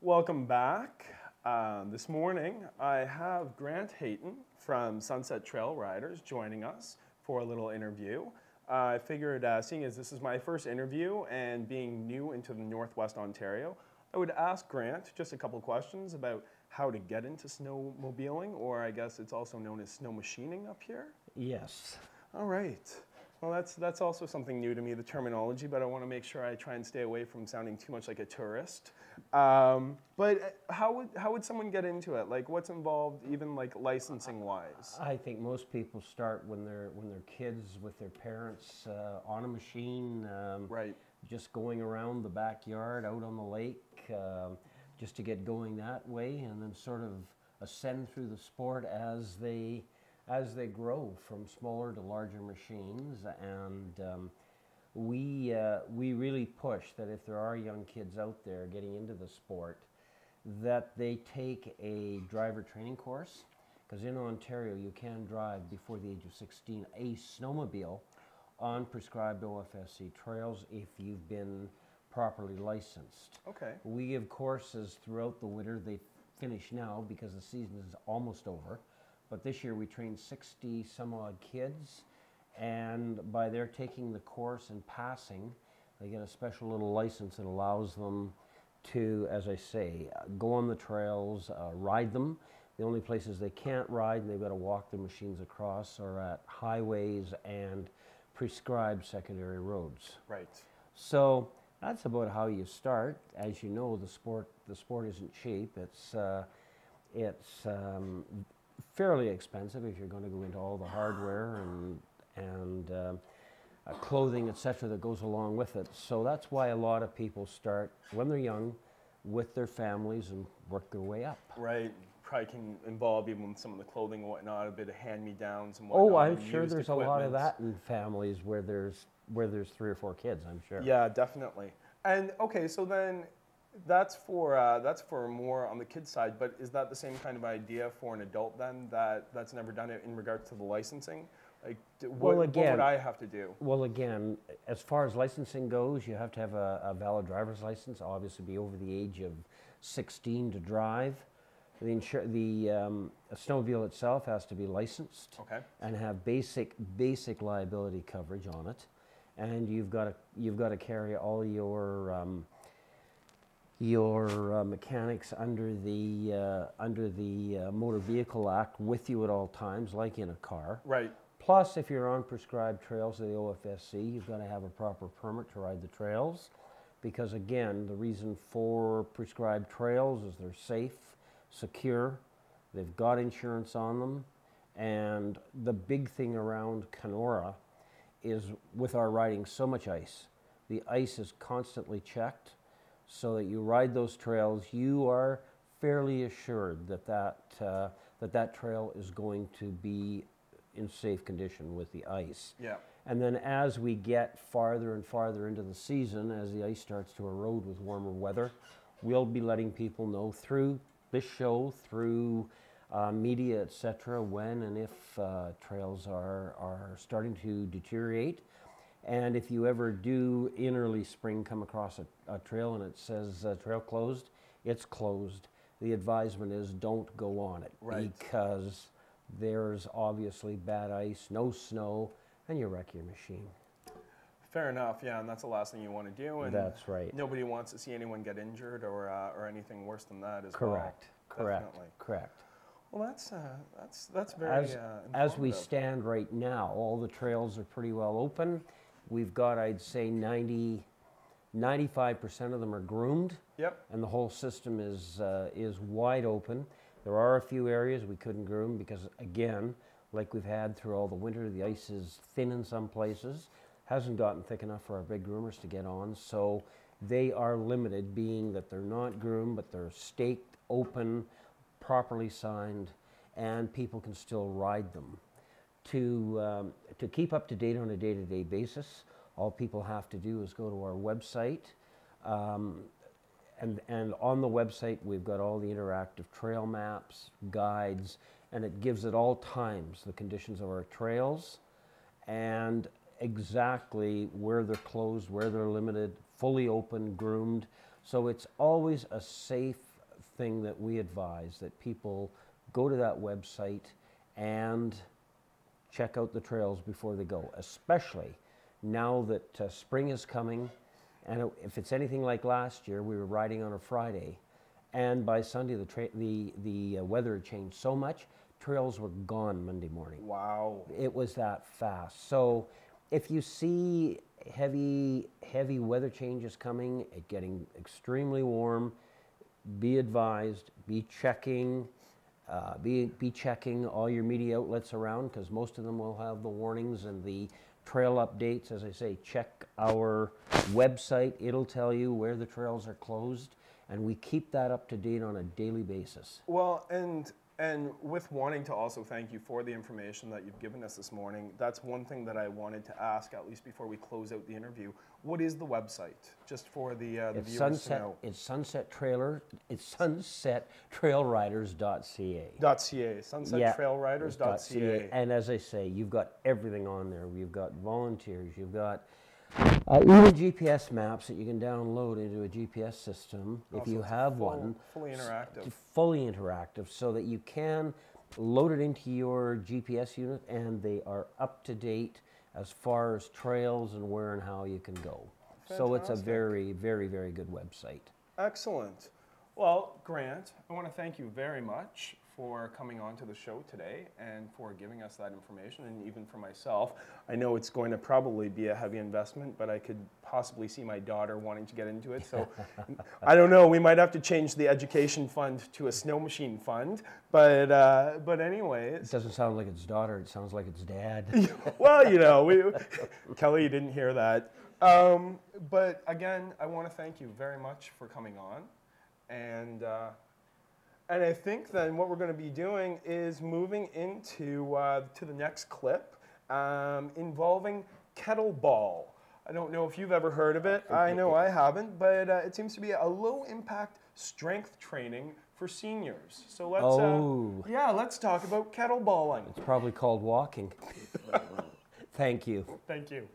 Welcome back. This morning I have Grant Hayton from Sunset Trail Riders joining us for a little interview. I figured, seeing as this is my first interview and being new into the Northwest Ontario, I would ask Grant just a couple questions about how to get into snowmobiling, or I guess it's also known as snow machining up here. Yes. All right. Well, that's also something new to me, the terminology, but I want to make sure I try and stay away from sounding too much like a tourist. But how would someone get into it? Like, what's involved, even like licensing wise? I think most people start when they're kids with their parents on a machine, Right. just going around the backyard, out on the lake, just to get going that way, and then sort of ascend through the sport as they grow from smaller to larger machines. And we really push that if there are young kids out there getting into the sport, that they take a driver training course, because in Ontario you can drive before the age of 16 a snowmobile on prescribed OFSC trails if you've been properly licensed. Okay. We give courses throughout the winter. They finish now because the season is almost over. But this year we trained 60 some odd kids, and by their taking the course and passing, they get a special little license that allows them to, as I say, go on the trails, ride them. The only places they can't ride and they've got to walk their machines across are at highways and prescribed secondary roads. Right. So that's about how you start. As you know, the sport isn't cheap. It's fairly expensive if you're going to go into all the hardware and clothing, etc., that goes along with it. So that's why a lot of people start when they're young with their families and work their way up. Right. Probably can involve even some of the clothing and whatnot, a bit of hand-me-downs and whatnot. Oh, I'm sure used there's a lot of equipment. that in families where there's 3 or 4 kids, I'm sure. Yeah, definitely. And okay, so then that's for more on the kids side, but is that the same kind of idea for an adult then that's never done it in regards to the licensing? Like, what would I have to do? Well, again, as far as licensing goes, you have to have a valid driver's license, obviously be over the age of 16 to drive. The snowmobile itself has to be licensed. Okay. And have basic liability coverage on it, and you've got to carry all your mechanics under the Motor Vehicle Act with you at all times, like in a car. Right. Plus, if you're on prescribed trails of the OFSC, you've got to have a proper permit to ride the trails, because again, the reason for prescribed trails is they're safe, secure, they've got insurance on them, and the big thing around Kenora is with our riding so much ice, the ice is constantly checked, so that you ride those trails, you are fairly assured that trail is going to be in safe condition with the ice. Yeah. And then as we get farther and farther into the season, as the ice starts to erode with warmer weather, we'll be letting people know through this show, through media, etc., when and if trails are starting to deteriorate. And if you ever do in early spring come across a trail and it says trail closed, it's closed. The advisement is don't go on it. Right. Because there's obviously bad ice, no snow, and you wreck your machine. Fair enough, yeah, and that's the last thing you want to do. And that's right. Nobody wants to see anyone get injured or anything worse than that as Correct. well. Correct. Definitely. Correct. Well, that's very as we stand right now, all the trails are pretty well open. We've got, I'd say, 95% of them are groomed. Yep. And the whole system is wide open. There are a few areas we couldn't groom because, again, like we've had through all the winter, the ice is thin in some places, hasn't gotten thick enough for our big groomers to get on. So they are limited, being that they're not groomed, but they're staked, open, properly signed, and people can still ride them. To keep up to date on a day-to-day basis, all people have to do is go to our website, and on the website we've got all the interactive trail maps, guides, and it gives at all times the conditions of our trails and exactly where they're closed, where they're limited, fully open, groomed. So it's always a safe thing that we advise, that people go to that website and check out the trails before they go, especially now that spring is coming. And if it's anything like last year, we were riding on a Friday, and by Sunday the weather had changed so much, trails were gone Monday morning. Wow. It was that fast. So if you see heavy weather changes coming, it getting extremely warm, be advised, be checking all your media outlets around, because most of them will have the warnings and the trail updates. As I say, check our website. It'll tell you where the trails are closed, and we keep that up to date on a daily basis. Well, and with wanting to also thank you for the information that you've given us this morning, that's one thing that I wanted to ask, at least before we close out the interview. What is the website, just for the viewers to know? It's sunsettrailriders.ca. sunsettrailriders.ca. And as I say, you've got everything on there. You've got volunteers, you've got even GPS maps that you can download into a GPS system if you have one. Fully interactive. Fully interactive, so that you can load it into your GPS unit, and they are up to date as far as trails and where and how you can go. Fantastic. So it's a very, very, very good website. Excellent. Well, Grant, I want to thank you very much for coming on to the show today and for giving us that information, and even for myself. I know it's going to probably be a heavy investment, but I could possibly see my daughter wanting to get into it. So I don't know, we might have to change the education fund to a snow machine fund, but anyways. It doesn't sound like it's daughter, it sounds like it's dad. Well, you know, Kelly, you didn't hear that. But again, I want to thank you very much for coming on. And I think then what we're going to be doing is moving into to the next clip involving kettleball. I don't know if you've ever heard of it. I know I haven't, but it seems to be a low-impact strength training for seniors. So let's talk about kettleballing. It's probably called walking. Thank you. Thank you.